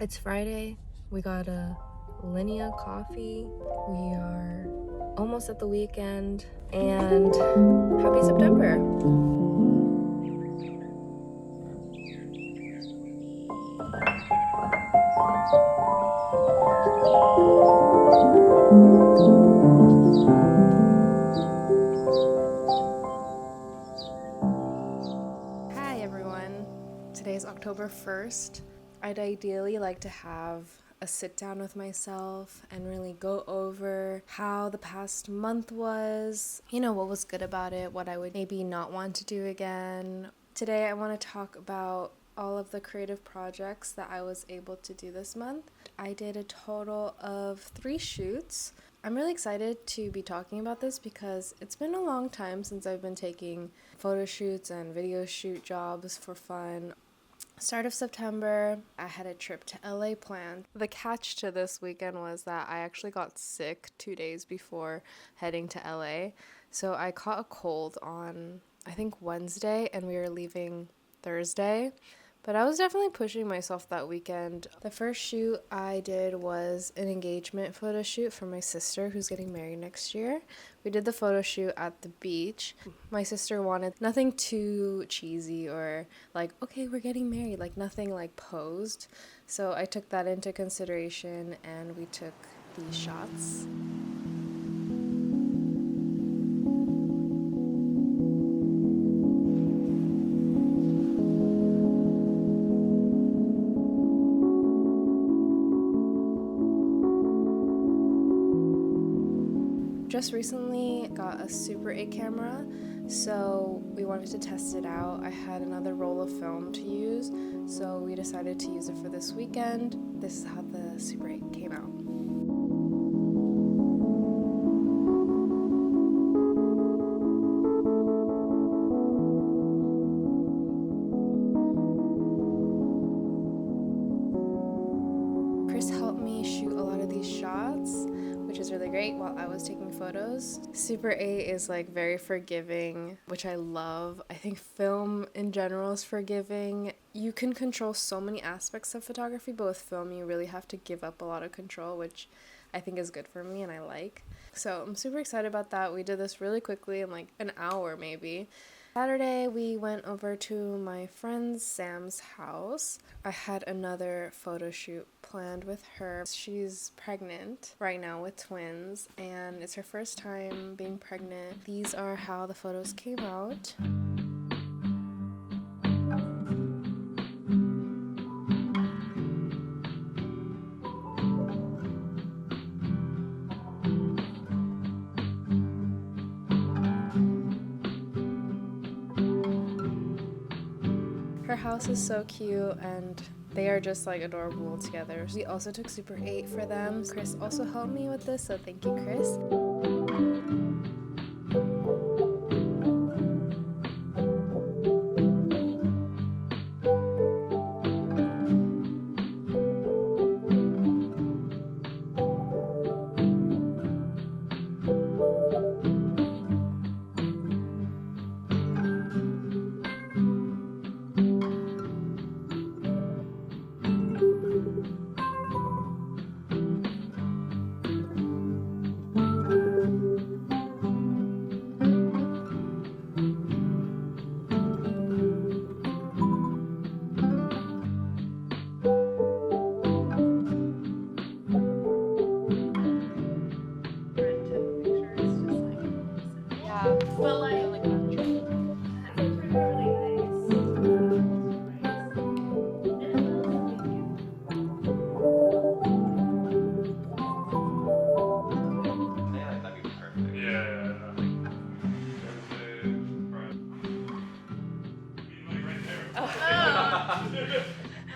It's Friday. We got a Linea coffee. We are almost at the weekend, and happy September. Hi everyone. Today is October 1st. I'd ideally like to have a sit down with myself and really go over how the past month was, what was good about it, what I would maybe not want to do again. Today I want to talk about all of the creative projects that I was able to do this month. I did a total of 3 shoots. I'm really excited to be talking about this because it's been a long time since I've been taking photo shoots and video shoot jobs for fun. Start of September, I had a trip to LA planned. The catch to this weekend was that I actually got sick 2 days before heading to LA. So I caught a cold on, I think, Wednesday, and we were leaving Thursday. But I was definitely pushing myself that weekend. The first shoot I did was an engagement photo shoot for my sister who's getting married next year. We did the photo shoot at the beach. My sister wanted nothing too cheesy or like, okay, we're getting married, like nothing like posed. So I took that into consideration and we took these shots. Just recently got a Super 8 camera, so we wanted to test it out. I had another roll of film to use, so we decided to use it for this weekend. This is how the Super 8 came out. Chris helped me shoot a lot of these shots, which is really great while I was taking photos. Super 8 is like very forgiving, which I love. I think film in general is forgiving. You can control so many aspects of photography, but with film you really have to give up a lot of control, which I think is good for me and I like. So I'm super excited about that. We did this really quickly in like an hour maybe. Saturday, we went over to my friend Sam's house. I had another photo shoot planned with her. She's pregnant right now with twins, and it's her first time being pregnant. These are how the photos came out. Her house is so cute and they are just like adorable together. We also took Super 8 for them. Chris also helped me with this, so thank you, Chris.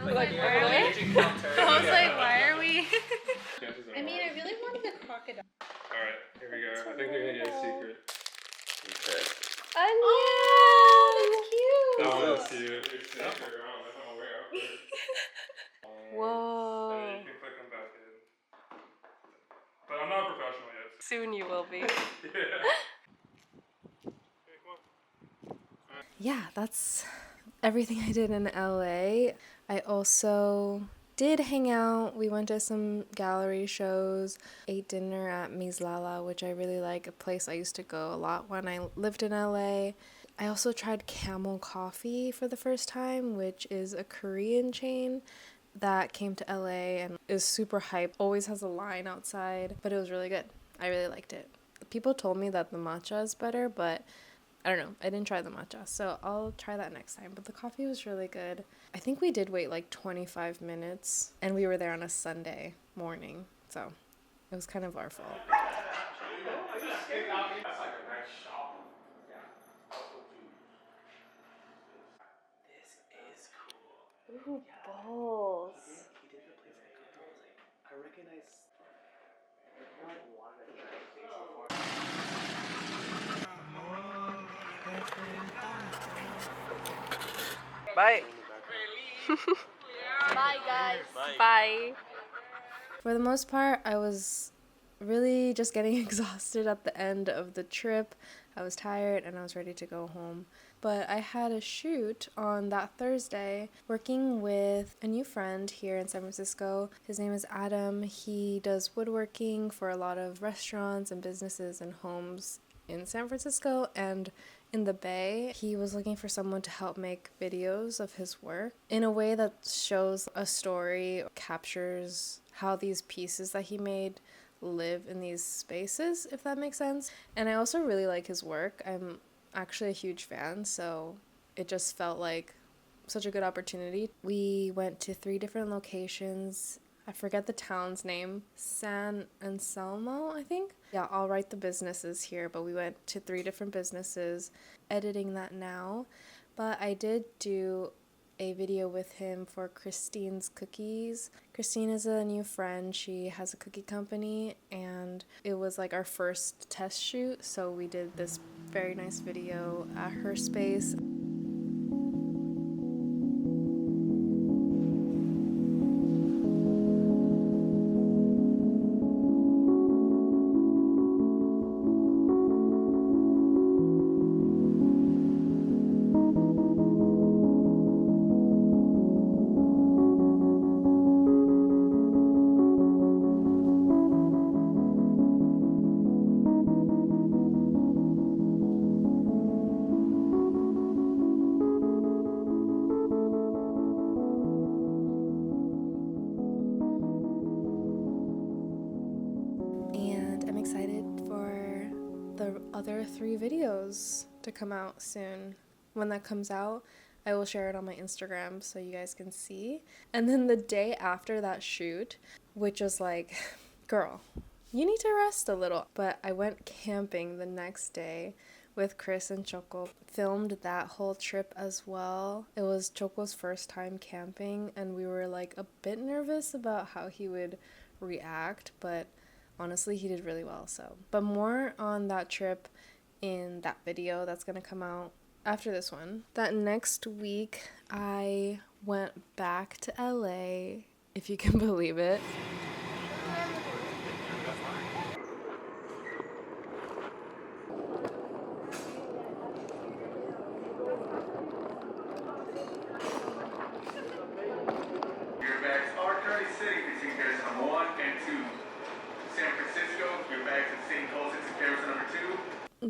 But like I was like, why are we? I mean, I really wanted the crocodile. Alright, here we go. I think they're gonna get a secret. Okay. Oh, that's cute. Oh, that's cute. It's secret. I don't know if I'm aware of it. Whoa. And then you can click them back in. But I'm not a professional yet. Soon you will be. Yeah. Yeah, that's everything I did in LA. I also did hang out. We went to some gallery shows, ate dinner at Lala, which I really like, a place I used to go a lot when I lived in LA. I also tried Camel Coffee for the first time, which is a Korean chain that came to LA and is super hype. Always has a line outside, but it was really good. I really liked it. People told me that the matcha is better, but I don't know. I didn't try the matcha, so I'll try that next time. But the coffee was really good. I think we did wait like 25 minutes, and we were there on a Sunday morning, so it was kind of our fault. This is cool. Ooh, bowls. He did the place I go to. I was like, I recognize. I like wanted to try the place before. Bye. Bye, guys. Bye. For the most part, I was really just getting exhausted at the end of the trip. I was tired and I was ready to go home. But I had a shoot on that Thursday working with a new friend here in San Francisco. His name is Adam. He does woodworking for a lot of restaurants and businesses and homes in San Francisco and in the Bay. He was looking for someone to help make videos of his work in a way that shows a story, captures how these pieces that he made live in these spaces, if that makes sense. And I also really like his work. I'm actually a huge fan, so it just felt like such a good opportunity. We went to 3 different locations. I forget the town's name. San Anselmo, I think. Yeah, I'll write the businesses here, but we went to 3 different businesses, editing that now. But I did do a video with him for Christine's Cookies. Christine is a new friend. She has a cookie company, and it was like our first test shoot, so we did this very nice video at her space. Other 3 videos to come out soon. When that comes out, I will share it on my Instagram so you guys can see. And then the day after that shoot, which was like, girl, you need to rest a little. But I went camping the next day with Chris and Choco. Filmed that whole trip as well. It was Choco's first time camping, and we were like a bit nervous about how he would react, but honestly, he did really well. But more on that trip in that video that's gonna come out after this one. That next week, I went back to LA, if you can believe it. Your bags are currently sitting between carousel 1 and 2. San Francisco, your bags are sitting closer to carousel number 2.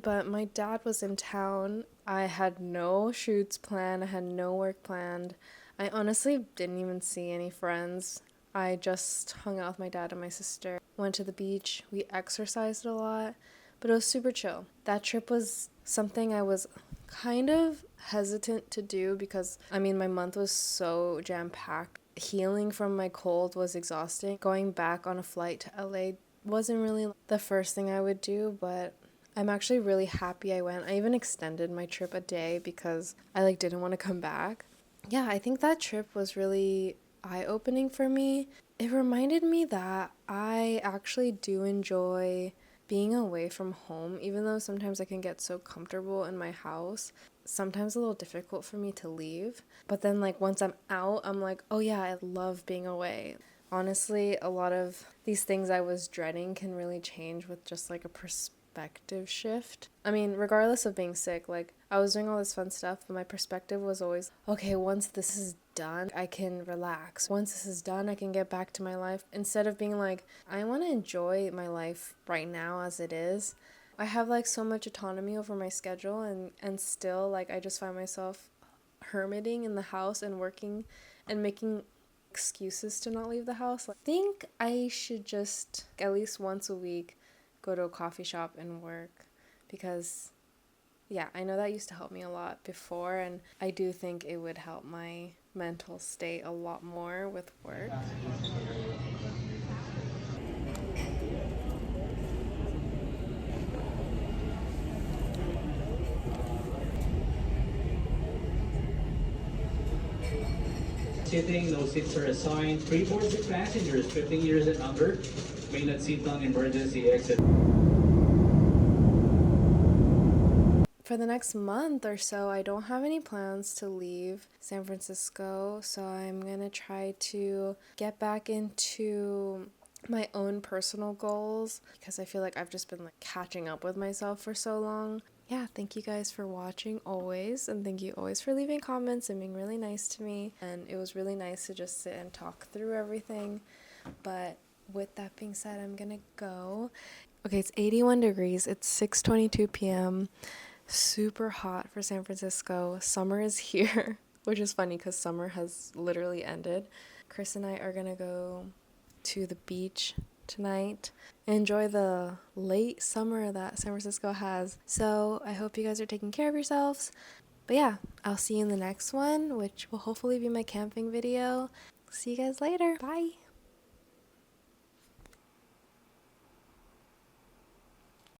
But my dad was in town. I had no shoots planned. I had no work planned. I honestly didn't even see any friends. I just hung out with my dad and my sister. Went to the beach. We exercised a lot, but it was super chill. That trip was something I was kind of hesitant to do because, I mean, my month was so jam-packed. Healing from my cold was exhausting. Going back on a flight to LA wasn't really the first thing I would do, but I'm actually really happy I went. I even extended my trip a day because I didn't want to come back. Yeah, I think that trip was really eye-opening for me. It reminded me that I actually do enjoy being away from home, even though sometimes I can get so comfortable in my house. Sometimes a little difficult for me to leave. But then once I'm out, I'm like, oh yeah, I love being away. Honestly, a lot of these things I was dreading can really change with just a perspective shift. I mean, regardless of being sick, like, I was doing all this fun stuff, but my perspective was always, okay, once this is done, I can relax. Once this is done, I can get back to my life. Instead of being like, I want to enjoy my life right now as it is. I have, like, so much autonomy over my schedule, and still, like, I just find myself hermiting in the house and working and making excuses to not leave the house. I think I should just at least once a week go to a coffee shop and work, because yeah, I know that used to help me a lot before, and I do think it would help my mental state a lot more with work. Sitting, no seats are assigned. 346 passengers, 15 years and under, may not sit on emergency exit. For the next month or so, I don't have any plans to leave San Francisco, so I'm gonna try to get back into my own personal goals, because I feel like I've just been like catching up with myself for so long. Yeah, thank you guys for watching always, and thank you always for leaving comments and being really nice to me, and it was really nice to just sit and talk through everything. But with that being said, I'm gonna go. Okay, it's 81 degrees, it's 6:22 p.m. Super hot for San Francisco. Summer is here, which is funny because summer has literally ended. Chris and I are gonna go to the beach tonight and enjoy the late summer that San Francisco has. So I hope you guys are taking care of yourselves. But yeah, I'll see you in the next one, which will hopefully be my camping video. See you guys later. Bye.